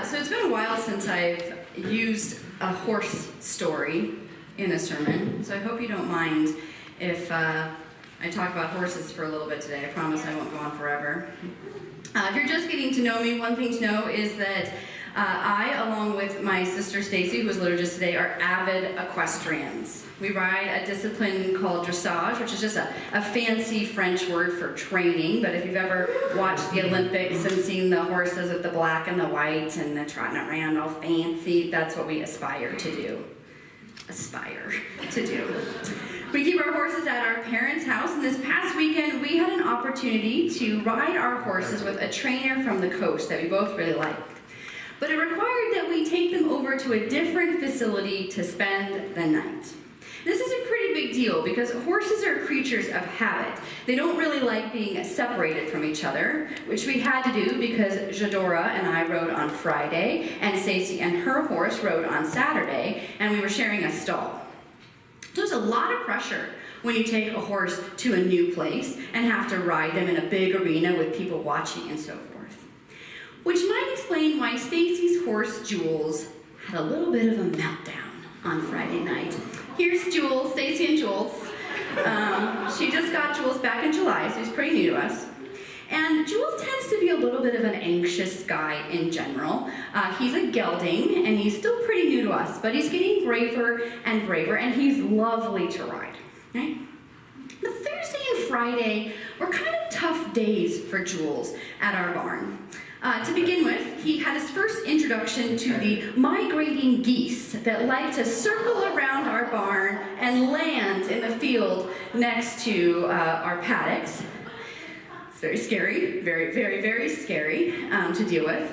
So it's been a while since I've used a horse story in a sermon, so I hope you don't mind if I talk about horses for a little bit today. I promise I won't go on forever. If you're just getting to know me, one thing to know is that I, along with my sister Stacy, who was liturgist today, are avid equestrians. We ride a discipline called dressage, which is just a fancy French word for training. But if you've ever watched the Olympics and seen the horses with the black and the white and they're trotting around all fancy, that's what we aspire to do. We keep our horses at our parents' house, and this past weekend we had an opportunity to ride our horses with a trainer from the coast that we both really liked. But it required that we take them over to a different facility to spend the night. This is a pretty big deal because horses are creatures of habit. They don't really like being separated from each other, which we had to do because Jadora and I rode on Friday, and Stacy and her horse rode on Saturday, and we were sharing a stall. So there's a lot of pressure when you take a horse to a new place and have to ride them in a big arena with people watching and so forth. Which might explain why Stacy's horse, Jules, had a little bit of a meltdown on Friday night. Here's Jules, Stacy and Jules. She just got Jules back in July, so he's pretty new to us. And Jules tends to be a little bit of an anxious guy in general. He's a gelding, and he's still pretty new to us, but he's getting braver and braver, and he's lovely to ride. Right? But Thursday and Friday were kind of tough days for Jules at our barn. To begin with, he had his first introduction to the migrating geese that like to circle around our barn and land in the field next to our paddocks. It's very scary, very, very, very scary to deal with.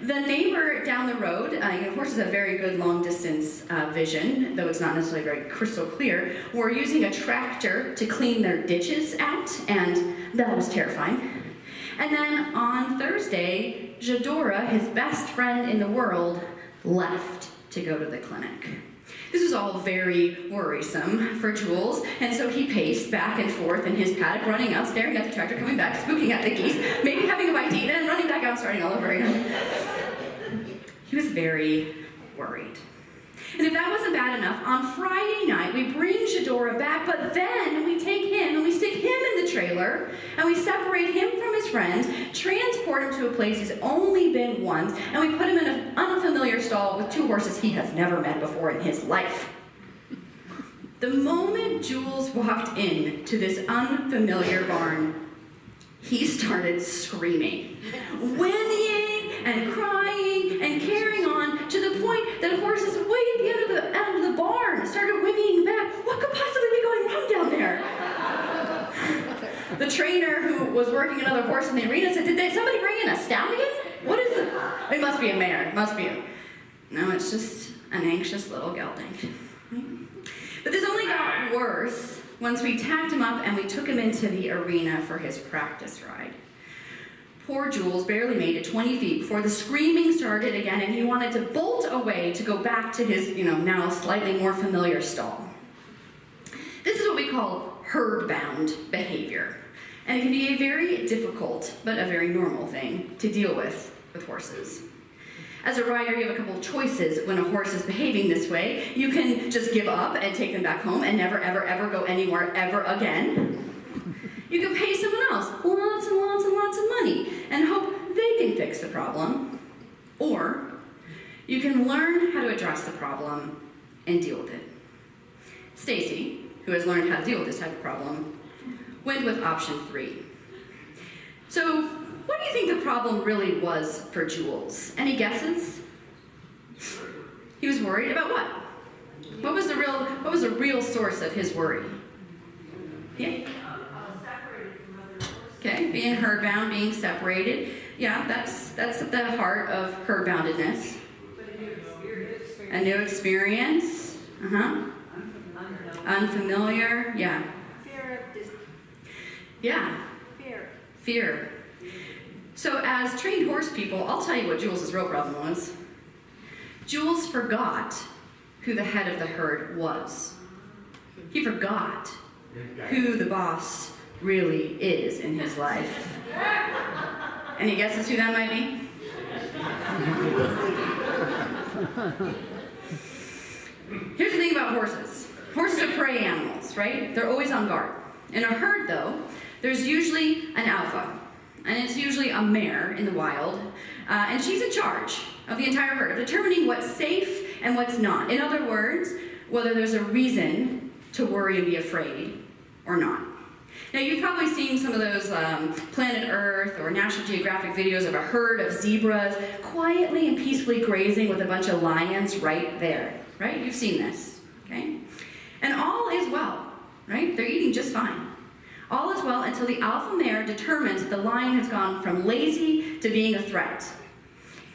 The neighbor down the road, horses have very good long-distance vision, though it's not necessarily very crystal clear, were using a tractor to clean their ditches out, and that was terrifying. And then on Thursday, Jadora, his best friend in the world, left to go to the clinic. This was all very worrisome for Jules, and so he paced back and forth in his paddock, running out, staring at the tractor, coming back, spooking at the geese, maybe having a bite to eat, and running back out, starting all over again. He was very worried. And if that wasn't bad enough, on Friday night, we bring Jadora back, but then we take him and we stick him in the trailer, and we separate him from his friends, transport him to a place he's only been once, and we put him in an unfamiliar stall with two horses he has never met before in his life. The moment Jules walked into this unfamiliar barn, he started screaming, whinnying and crying and carrying on to the point that horses way at the end of the barn started whinnying back. What could possibly be going wrong down there? The trainer who was working another horse in the arena said, did somebody bring in a stallion? What is it? It must be a mare. It must be No, it's just an anxious little gelding. But this only got worse once we tacked him up and we took him into the arena for his practice ride. Poor Jules barely made it 20 feet before the screaming started again, and he wanted to bolt away to go back to his, now slightly more familiar stall. This is what we call herd-bound behavior, and it can be a very difficult but a very normal thing to deal with horses. As a rider, you have a couple of choices when a horse is behaving this way. You can just give up and take them back home and never, ever, ever go anywhere ever again. You can pay someone else lots and lots and lots of money and hope they can fix the problem. Or you can learn how to address the problem and deal with it. Stacy, who has learned how to deal with this type of problem, went with option 3. So, what do you think the problem really was for Jules? Any guesses? He was worried about what? What was the real source of his worry? Yeah. Okay, being herd-bound, being separated. Yeah, that's at the heart of herd-boundedness. A new experience. Unfamiliar. Yeah. Yeah. Fear. So as trained horse people, I'll tell you what Jules' real problem was. Jules forgot who the head of the herd was. He forgot who the boss really is in his life. Any guesses who that might be? Here's the thing about horses. Horses are prey animals, right? They're always on guard. In a herd, though, there's usually an alpha, and it's usually a mare in the wild, and she's in charge of the entire herd, of determining what's safe and what's not. In other words, whether there's a reason to worry and be afraid or not. Now, you've probably seen some of those Planet Earth or National Geographic videos of a herd of zebras quietly and peacefully grazing with a bunch of lions right there, right? You've seen this, okay? And all is well, right? They're eating just fine. All is well until the alpha mare determines that the lion has gone from lazy to being a threat.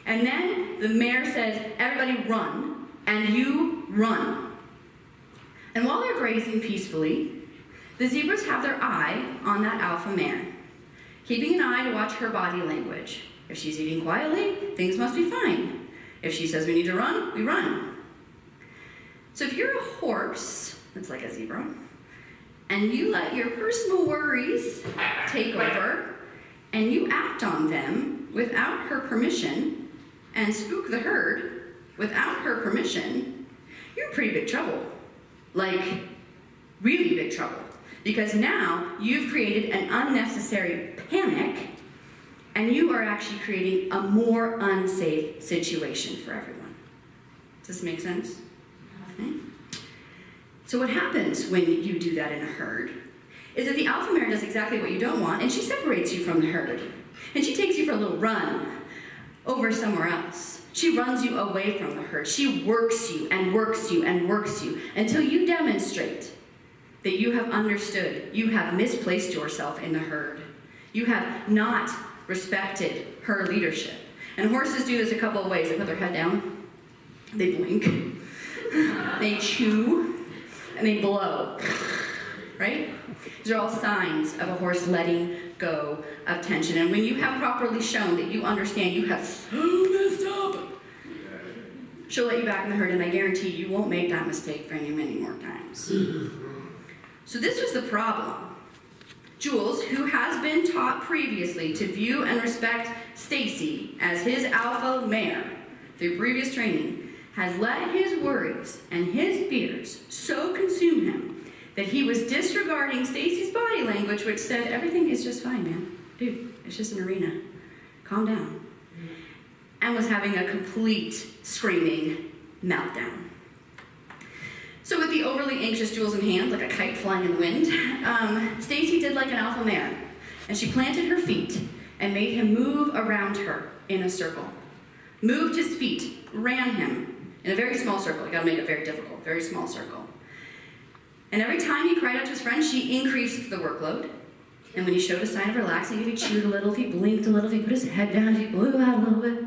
And then the mare says, everybody run, and you run. And while they're grazing peacefully, the zebras have their eye on that alpha mare, keeping an eye to watch her body language. If she's eating quietly, things must be fine. If she says we need to run, we run. So if you're a horse, that's like a zebra, and you let your personal worries take over, and you act on them without her permission, and spook the herd without her permission, you're in pretty big trouble. Like, really big trouble. Because now you've created an unnecessary panic, and you are actually creating a more unsafe situation for everyone. Does this make sense? Okay. So what happens when you do that in a herd is that the alpha mare does exactly what you don't want, and she separates you from the herd. And she takes you for a little run over somewhere else. She runs you away from the herd. She works you and works you and works you until you demonstrate that you have understood, you have misplaced yourself in the herd. You have not respected her leadership. And horses do this a couple of ways. They put their head down, they blink, they chew, and they blow, right? These are all signs of a horse letting go of tension. And when you have properly shown that you understand you have so messed up, she'll let you back in the herd, and I guarantee you won't make that mistake very many more times. So this was the problem. Jules, who has been taught previously to view and respect Stacy as his alpha mare through previous training, has let his worries and his fears so consume him that he was disregarding Stacy's body language, which said, everything is just fine, man. Dude, it's just an arena. Calm down. And was having a complete screaming meltdown. So with the overly anxious Jules in hand, like a kite flying in the wind, Stacy did like an alpha mare, and she planted her feet and made him move around her in a circle. Moved his feet, ran him in a very small circle. You gotta make it very difficult, very small circle. And every time he cried out to his friend, she increased the workload. And when he showed a sign of relaxing, if he chewed a little, if he blinked a little, if he put his head down, if he blew out a little bit,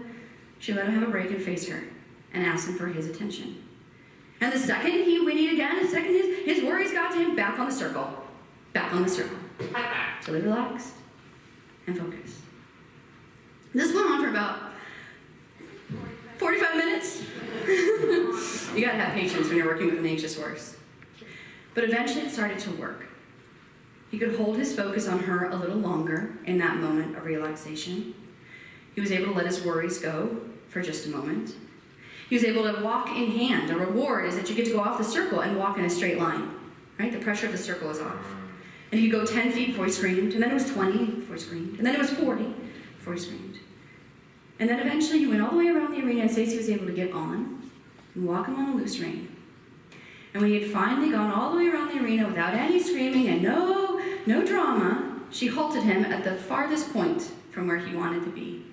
she let him have a break and face her and ask him for his attention. And the second he whinnied again, the second his worries got to him, back on the circle. Back on the circle. Till he relaxed and focused. This went on for about 45 minutes. You gotta have patience when you're working with an anxious horse. But eventually it started to work. He could hold his focus on her a little longer in that moment of relaxation. He was able to let his worries go for just a moment. He was able to walk in hand. A reward is that you get to go off the circle and walk in a straight line, right? The pressure of the circle is off. And he'd go 10 feet before he screamed, and then it was 20 before he screamed, and then it was 40 before he screamed. And then eventually he went all the way around the arena, and Stacy was able to get on and walk him on a loose rein. And when he had finally gone all the way around the arena without any screaming and no drama, she halted him at the farthest point from where he wanted to be.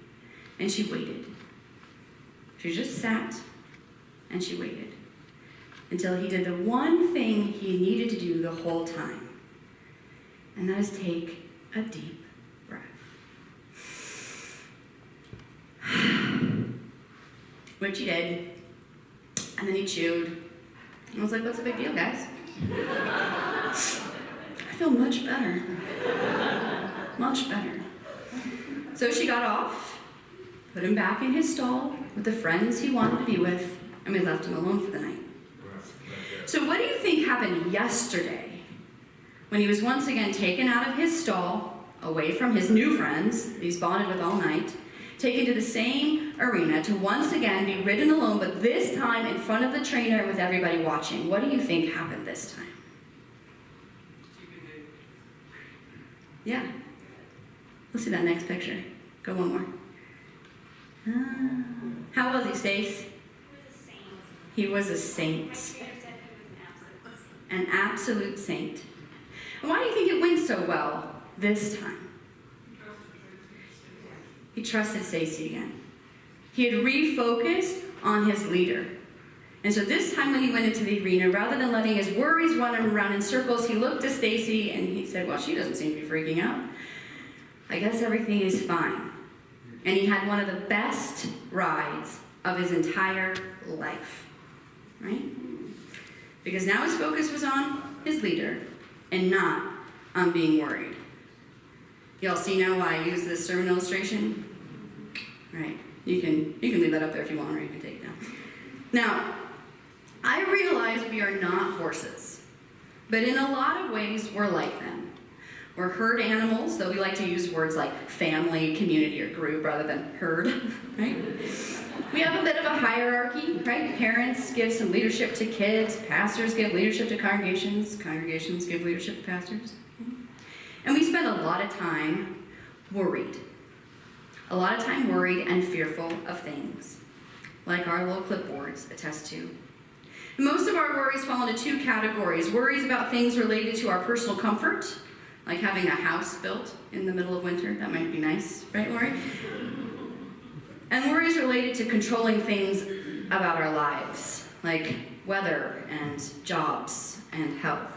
And she waited. She just sat and she waited until he did the one thing he needed to do the whole time. And that is take a deep breath. Which he did. And then he chewed. I was like, what's the big deal, guys? I feel much better. Much better. So she got off, put him back in his stall with the friends he wanted to be with, and we left him alone for the night. So what do you think happened yesterday when he was once again taken out of his stall, away from his new friends, he's bonded with all night, taken to the same arena to once again be ridden alone, but this time in front of the trainer and with everybody watching. What do you think happened this time? Yeah. Let's see that next picture. Go one more. How was he, Stace? He was a saint. An absolute saint. And why do you think it went so well this time? He trusted Stacy again. He had refocused on his leader. And so this time when he went into the arena, rather than letting his worries run him around in circles, he looked at Stacy and he said, well, she doesn't seem to be freaking out. I guess everything is fine. And he had one of the best rides of his entire life, right? Because now his focus was on his leader and not on being worried. Y'all see now why I use this sermon illustration? Right. You can leave that up there if you want, or you can take it down. Now, I realize we are not horses, but in a lot of ways we're like them. We're herd animals, though we like to use words like family, community, or group rather than herd, right? We have a bit of a hierarchy, right? Parents give some leadership to kids, pastors give leadership to congregations, congregations give leadership to pastors. And we spend a lot of time worried. A lot of time worried and fearful of things, like our little clipboards attest to. Most of our worries fall into two categories. Worries about things related to our personal comfort, like having a house built in the middle of winter. That might be nice, right, Lori? And worries related to controlling things about our lives, like weather and jobs and health.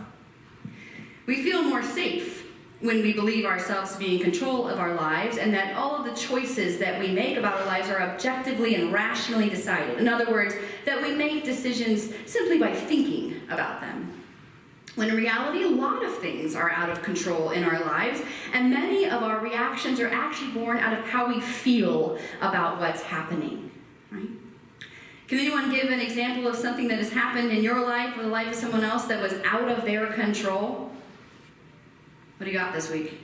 We feel more safe when we believe ourselves to be in control of our lives and that all of the choices that we make about our lives are objectively and rationally decided. In other words, that we make decisions simply by thinking about them. When in reality, a lot of things are out of control in our lives, and many of our reactions are actually born out of how we feel about what's happening, right? Can anyone give an example of something that has happened in your life or the life of someone else that was out of their control? What do you got this week?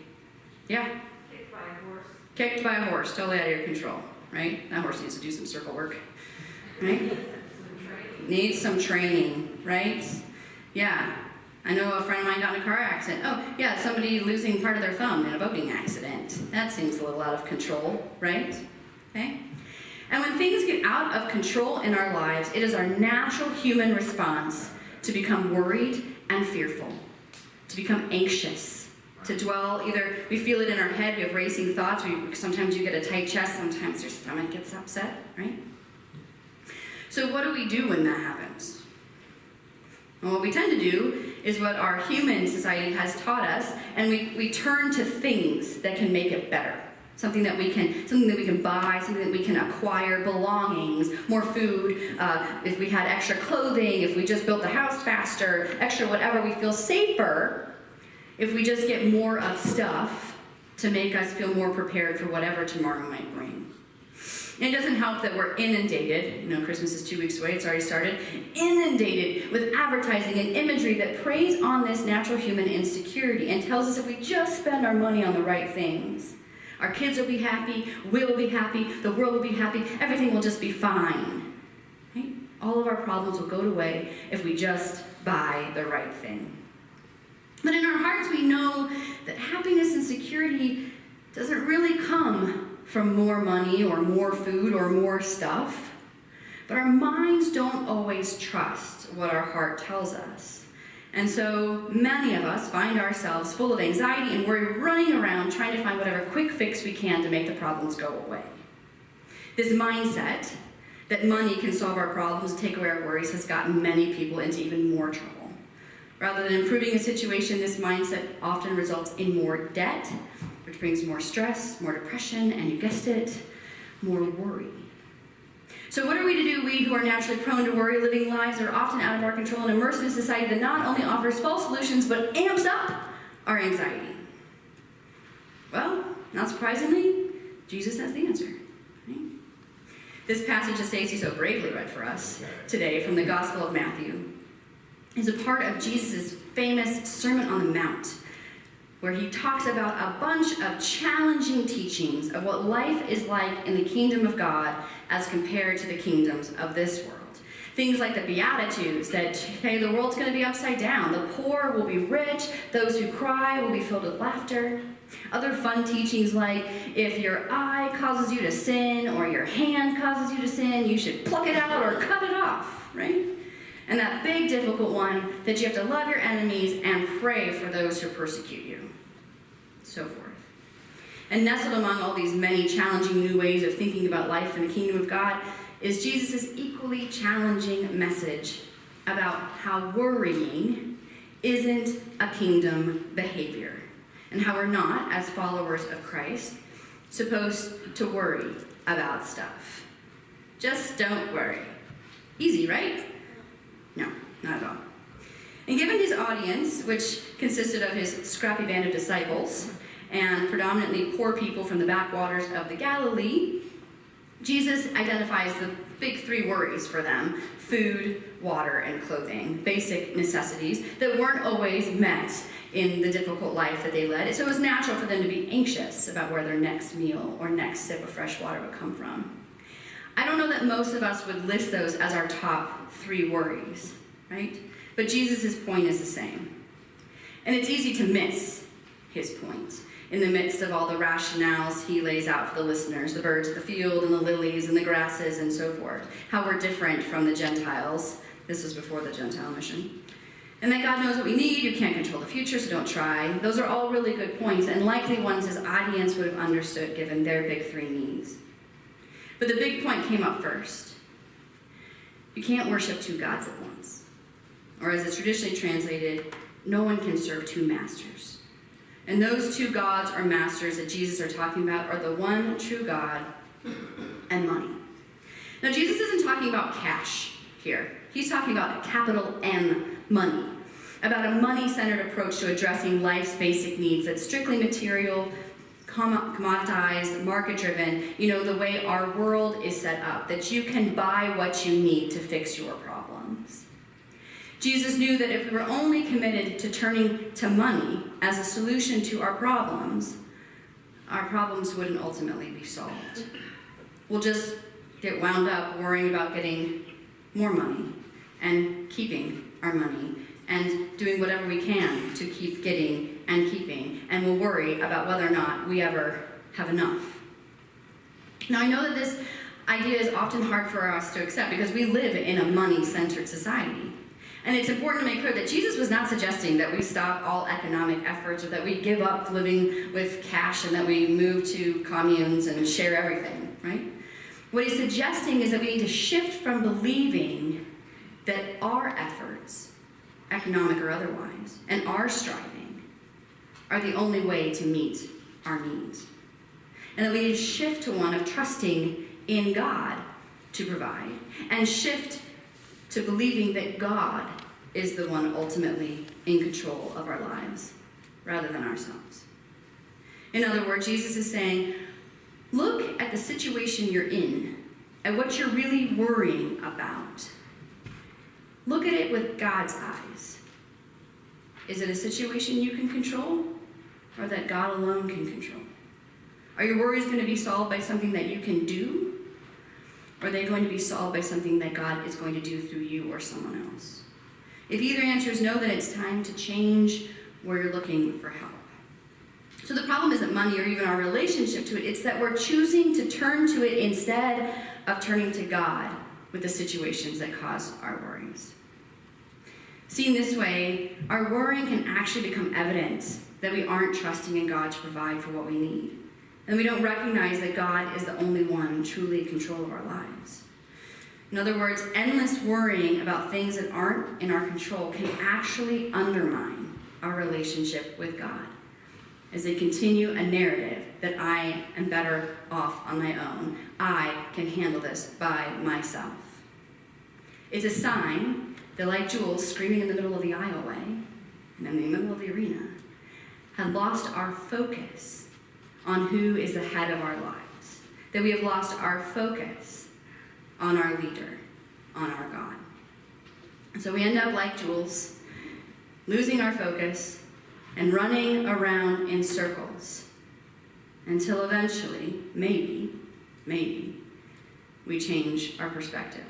Yeah? Kicked by a horse. Kicked by a horse, totally out of your control, right? That horse needs to do some circle work, right? Needs some training, right? Yeah. I know a friend of mine got in a car accident. Oh, yeah, somebody losing part of their thumb in a boating accident. That seems a little out of control, right? Okay? And when things get out of control in our lives, it is our natural human response to become worried and fearful, to become anxious, to dwell, either we feel it in our head, we have racing thoughts, sometimes you get a tight chest, sometimes your stomach gets upset, right? So what do we do when that happens? Well, what we tend to do is what our human society has taught us, and we turn to things that can make it better. Something that we can buy, something that we can acquire, belongings, more food, if we had extra clothing, if we just built the house faster, extra whatever. We feel safer if we just get more of stuff to make us feel more prepared for whatever tomorrow might bring. And it doesn't help that we're inundated, Christmas is 2 weeks away, it's already started, inundated with advertising and imagery that preys on this natural human insecurity and tells us if we just spend our money on the right things, our kids will be happy, we'll be happy, the world will be happy, everything will just be fine. Right? All of our problems will go away if we just buy the right thing. But in our hearts we know that happiness and security doesn't really come from more money or more food or more stuff. But our minds don't always trust what our heart tells us. And so many of us find ourselves full of anxiety and worry, running around trying to find whatever quick fix we can to make the problems go away. This mindset that money can solve our problems, take away our worries, has gotten many people into even more trouble. Rather than improving a situation, this mindset often results in more debt, which brings more stress, more depression, and you guessed it, more worry. So what are we to do, we who are naturally prone to worry, living lives that are often out of our control and immersed in a society that not only offers false solutions, but amps up our anxiety? Well, not surprisingly, Jesus has the answer. Right? This passage that Stacey so bravely read for us today from the Gospel of Matthew is a part of Jesus' famous Sermon on the Mount. where he talks about a bunch of challenging teachings of what life is like in the kingdom of God as compared to the kingdoms of this world. Things like the Beatitudes, that, hey, the world's going to be upside down. The poor will be rich. Those who cry will be filled with laughter. Other fun teachings like, if your eye causes you to sin or your hand causes you to sin, you should pluck it out or cut it off, right? And that big difficult one, that you have to love your enemies and pray for those who persecute you. So forth. And nestled among all these many challenging new ways of thinking about life in the kingdom of God is Jesus' equally challenging message about how worrying isn't a kingdom behavior, and how we're not, as followers of Christ, supposed to worry about stuff. Just don't worry. Easy, right? No, not at all. And given his audience, which consisted of his scrappy band of disciples and predominantly poor people from the backwaters of the Galilee, Jesus identifies the big three worries for them: food, water, and clothing, basic necessities that weren't always met in the difficult life that they led. So it was natural for them to be anxious about where their next meal or next sip of fresh water would come from. I don't know that most of us would list those as our top three worries, right? But Jesus' point is the same. And it's easy to miss his point in the midst of all the rationales he lays out for the listeners, the birds of the field and the lilies and the grasses and so forth, how we're different from the Gentiles. This was before the Gentile mission. And that God knows what we need. You can't control the future, so don't try. Those are all really good points, and likely ones his audience would have understood given their big three needs. But the big point came up first. You can't worship two gods at once. Or as it's traditionally translated, no one can serve two masters. And those two gods or masters that Jesus are talking about are the one true God and money. Now, Jesus isn't talking about cash here. He's talking about a capital M, money. About a money-centered approach to addressing life's basic needs that's strictly material, commoditized, market-driven, the way our world is set up, that you can buy what you need to fix your problems. Jesus knew that if we were only committed to turning to money as a solution to our problems wouldn't ultimately be solved. We'll just get wound up worrying about getting more money and keeping our money and doing whatever we can to keep getting and keeping, and we'll worry about whether or not we ever have enough. Now, I know that this idea is often hard for us to accept because we live in a money-centered society. And it's important to make clear that Jesus was not suggesting that we stop all economic efforts or that we give up living with cash and that we move to communes and share everything, right? What he's suggesting is that we need to shift from believing that our efforts, economic or otherwise, and our striving are the only way to meet our needs. And that we need to shift to one of trusting in God to provide, and shift to believing that God is the one ultimately in control of our lives, rather than ourselves. In other words, Jesus is saying, look at the situation you're in, at what you're really worrying about. Look at it with God's eyes. Is it a situation you can control, or that God alone can control? Are your worries going to be solved by something that you can do? Or are they going to be solved by something that God is going to do through you or someone else? If either answer is no, then it's time to change where you're looking for help. So the problem isn't money or even our relationship to it. It's that we're choosing to turn to it instead of turning to God with the situations that cause our worries. Seen this way, our worrying can actually become evidence that we aren't trusting in God to provide for what we need. And we don't recognize that God is the only one truly in control of our lives. In other words, endless worrying about things that aren't in our control can actually undermine our relationship with God as they continue a narrative that I am better off on my own. I can handle this by myself. It's a sign that, like Jules screaming in the middle of the aisleway and in the middle of the arena, have lost our focus on who is the head of our lives. That we have lost our focus on our leader, on our God. And so we end up like Jules, losing our focus, and running around in circles until eventually, maybe, we change our perspective.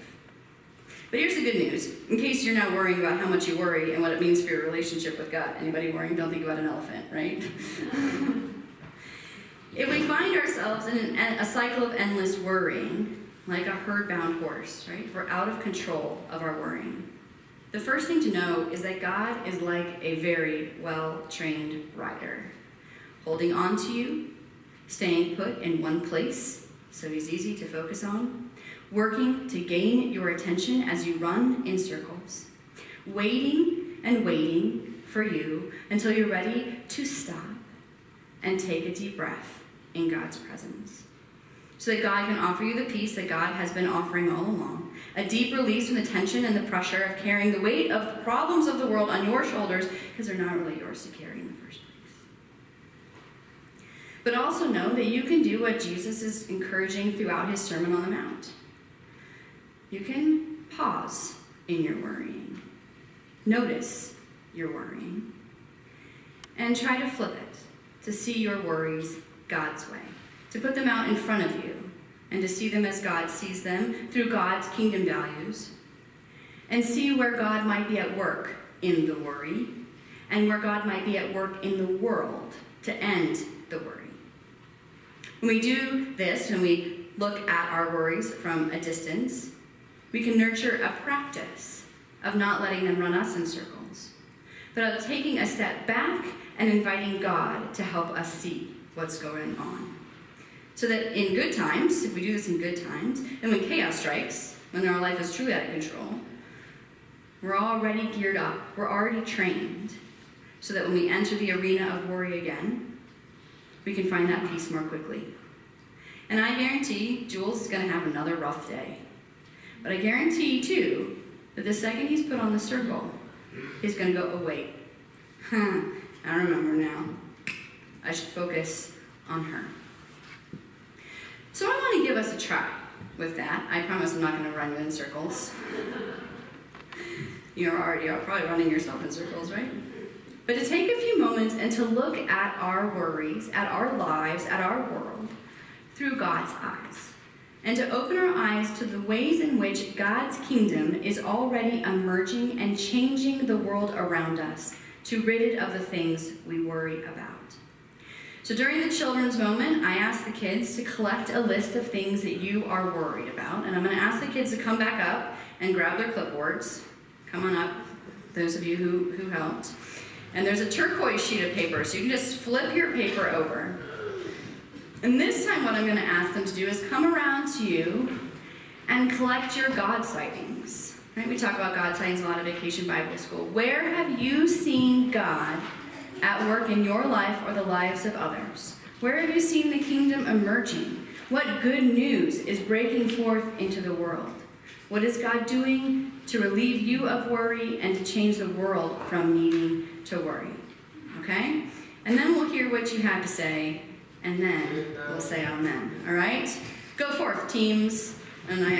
But here's the good news. In case you're now worrying about how much you worry and what it means for your relationship with God. Anybody worrying? Don't think about an elephant, right? If we find ourselves in a cycle of endless worrying, like a herd-bound horse, right? If we're out of control of our worrying. The first thing to know is that God is like a very well-trained rider, holding on to you, staying put in one place so he's easy to focus on, working to gain your attention as you run in circles, waiting and waiting for you until you're ready to stop and take a deep breath in God's presence, so that God can offer you the peace that God has been offering all along, a deep release from the tension and the pressure of carrying the weight of the problems of the world on your shoulders, because they're not really yours to carry in the first place. But also know that you can do what Jesus is encouraging throughout his Sermon on the Mount. You can pause in your worrying, notice your worrying, and try to flip it, to see your worries God's way, to put them out in front of you, and to see them as God sees them through God's kingdom values, and see where God might be at work in the worry, and where God might be at work in the world to end the worry. When we do this, when we look at our worries from a distance, we can nurture a practice of not letting them run us in circles, but of taking a step back and inviting God to help us see what's going on. So that in good times, if we do this in good times, and when chaos strikes, when our life is truly out of control, we're already geared up, we're already trained, so that when we enter the arena of worry again, we can find that peace more quickly. And I guarantee Jules is going to have another rough day. But I guarantee, too, that the second he's put on the circle, he's going to go, oh, wait. I remember now. I should focus on her. So I want to give us a try with that. I promise I'm not going to run you in circles. You're probably running yourself in circles, right? But to take a few moments and to look at our worries, at our lives, at our world, through God's eyes. And to open our eyes to the ways in which God's kingdom is already emerging and changing the world around us, to rid it of the things we worry about. So during the children's moment, I asked the kids to collect a list of things that you are worried about. And I'm going to ask the kids to come back up and grab their clipboards. Come on up, those of you who helped. And there's a turquoise sheet of paper, so you can just flip your paper over. And this time what I'm going to ask them to do is come around to you and collect your God sightings. Right? We talk about God sightings a lot at Vacation Bible School. Where have you seen God at work in your life or the lives of others? Where have you seen the kingdom emerging? What good news is breaking forth into the world? What is God doing to relieve you of worry and to change the world from needing to worry? Okay? And then we'll hear what you have to say, and then we'll say amen. All right? Go forth, teams. And I